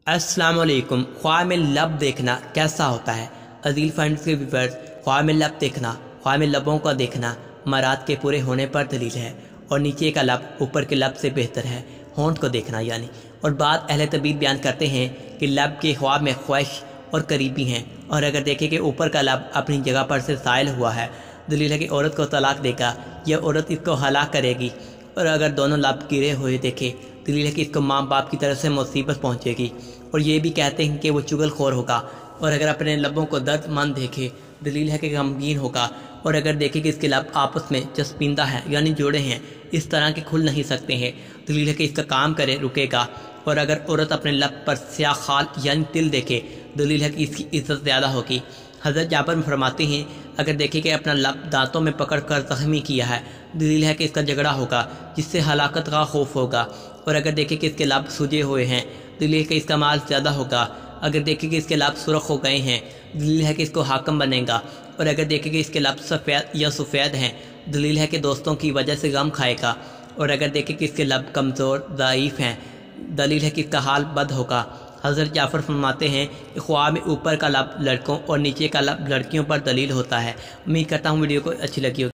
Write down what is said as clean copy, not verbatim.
अस्सलाम वालेकुम। ख्वाब में लब देखना कैसा होता है? अजील फ्रेंड्स के व्यूअर्स, ख्वाब में लब देखना, ख्वाब में लबों का देखना मराद के पूरे होने पर दलील है और नीचे का लब ऊपर के लब से बेहतर है होंठ को देखना यानी। और बात अहले तबीब बयान करते हैं कि लब के ख्वाब में ख्वाहिश और करीबी हैं, और अगर देखें कि ऊपर का लब अपनी जगह पर से साइल हुआ है, दलील है कि औरत को तलाक देगा या औरत इसको हलाक करेगी। और अगर दोनों लब गिरे हुए देखे, दलील है कि इसको माँ बाप की तरफ से मुसीबत पहुँचेगी। और ये भी कहते हैं कि वो चुगलखोर होगा। और अगर अपने लबों को दर्दमंद देखे, दलील है कि गमगीन होगा। और अगर देखे कि इसके लब आपस में चस्पिंदा हैं यानी जोड़े हैं, इस तरह के खुल नहीं सकते हैं, दलील है कि इसका काम करे रुकेगा। और अगर औरत अपने लब पर स्याह खाल यानी तिल देखे, दलील है कि इसकी इज्जत ज़्यादा होगी। हज़रत जाबर में फरमाते हैं, अगर देखे कि अपना लब दांतों में पकड़ कर ज़ख्मी किया है, दलील है कि इसका झगड़ा होगा जिससे हलाकत का खौफ होगा। और अगर देखे कि इसके लब सूजे हुए हैं, दलील है कि इसका माल ज़्यादा होगा। अगर देखे कि इसके लब सुरख हो गए हैं, दलील है कि इसको हाकम बनेगा। और अगर देखे कि इसके लब सफ़ेद या सफ़ेद हैं, दलील है कि दोस्तों की वजह से गम खाएगा। और अगर देखे कि इसके लब कमज़ोर ज़ईफ़ हैं, दलील है कि इसका हाल बद होगा। हज़रत जाफ़र फरमाते हैं कि ख्वाब में ऊपर का लब लड़कों और नीचे का लब लड़कियों पर दलील होता है। उम्मीद करता हूँ वीडियो को अच्छी लगी होगी।